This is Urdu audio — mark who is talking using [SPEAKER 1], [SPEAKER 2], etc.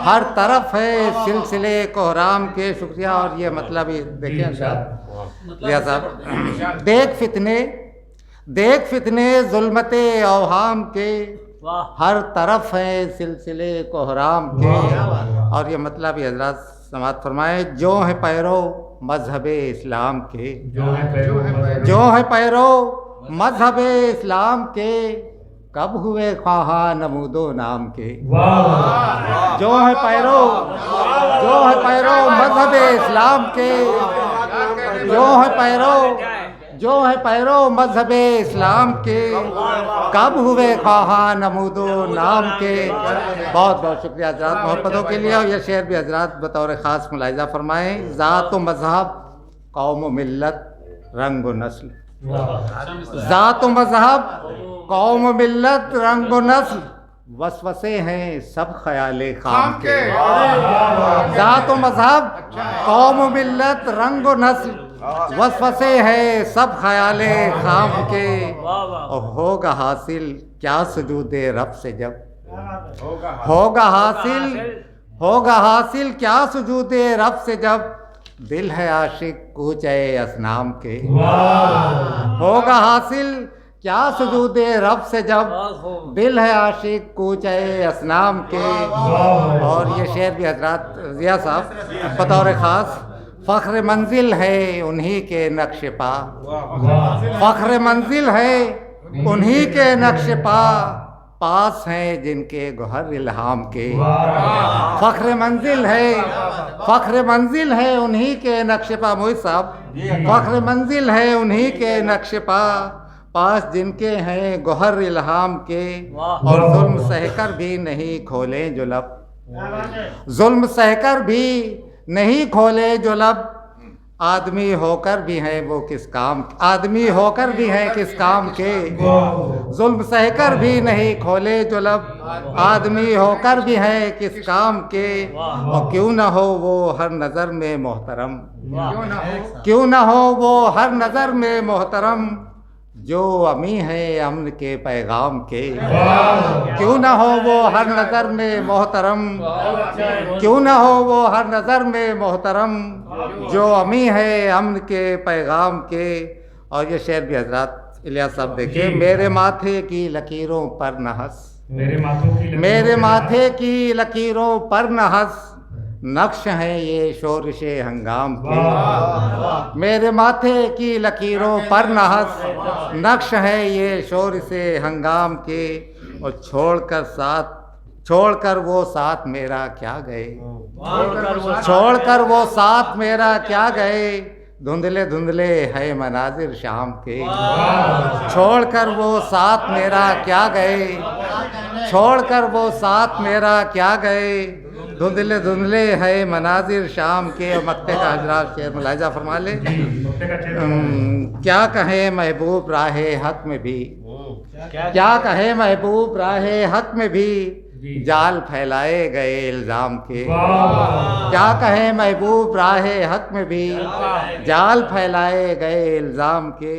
[SPEAKER 1] ہر طرف ہے سلسلے کوہرام کے. شکریہ. اور یہ مطلب ہی دیکھیں صاحب، دیکھ فتنے ظلمت اوہام کے، ہر طرف ہیں سلسلے کوہرام کے. اور یہ مطلب یہ حضرات سماعت فرمائے. جو ہے پیرو مذہب اسلام کے، جو ہے پیرو مذہب اسلام کے، کب ہوئے خواہاں نمود و نام کے. جو ہے پیرو مذہب اسلام کے، جو ہے پیرو مذہب اسلام کے، کب ہوئے خواہاں نمود و نام کے. بہت بہت شکریہ حضرات محبتوں کے لیے. اور یہ شعر بھی حضرات بطور خاص ملاحظہ فرمائیں. ذات و مذہب قوم و ملت رنگ و نسل، ذات و مذہب قوم و ملت رنگ و نسل، وسوسے ہیں سب خیال خام کے. ذات و مذہب قوم و ملت رنگ و نسل، وسوسے ہیں سب خیال خام کے. اور ہوگا حاصل کیا سجود رب سے جب، ہوگا حاصل کیا سجود رب سے جب، دل ہے عاشق کوچے اسنام کے. ہوگا حاصل کیا سجود رب سے جب، دل ہے عاشق کوچے اسنام کے. اور یہ شعر بھی حضرات ضیاء صاحب بطور خاص. فخر منزل ہے انہی کے نقش پا، فخر منزل ہے انہی کے نقش پا، پاس ہیں جن کے گوہر الہام کے. فخر منزل ہے انہی کے نقش پا. محیط صاحب، فخر منزل ہے انہی کے نقش پا، پاس جن کے ہیں گوہر الہام کے. اور ظلم سہ کر بھی نہیں کھولیں جو لب، ظلم سہ کر بھی نہیں کھولے جو لب، آدمی ہو کر بھی ہیں وہ کس کام، آدمی ہو کر بھی ہیں کس کام کے. ظلم سہ کر بھی نہیں کھولے جو لب، آدمی ہو کر بھی ہیں کس کام کے. اور کیوں نہ ہو وہ ہر نظر میں محترم، کیوں نہ ہو وہ ہر نظر میں محترم، جو امی ہے امن کے پیغام کے. کیوں نہ ہو وہ ہر نظر میں محترم، کیوں نہ ہو وہ ہر نظر میں محترم، جو امی ہے امن کے پیغام کے. اور یہ شعر بھی حضرات الیاس صاحب دیکھیں. میرے ماتھے کی لکیروں پر نہ ہنس، میرے ماتھے کی لکیروں پر نہ ہنس، نقش ہیں یہ شورش ہنگام کے. میرے ماتھے کی لکیروں پر نہ ہنس، نقش ہے یہ شورش ہنگام کے. اور چھوڑ کر وہ ساتھ میرا کیا گئے، چھوڑ کر وہ ساتھ میرا کیا گئے، دھندلے دھندلے ہے مناظر شام کے. چھوڑ کر وہ ساتھ میرا کیا گئے، چھوڑ کر وہ ساتھ میرا کیا گئے، دھندلے دھندلے ہے مناظر شام کے. اور مکتے کا حضرات شعر ملاحظہ فرما لے. کیا کہیں محبوب راہ حق میں بھی، کیا کہیں محبوب راہ حق میں بھی، جال پھیلائے گئے الزام کے. کیا کہیں محبوب راہ حق میں بھی، جال پھیلائے گئے الزام کے.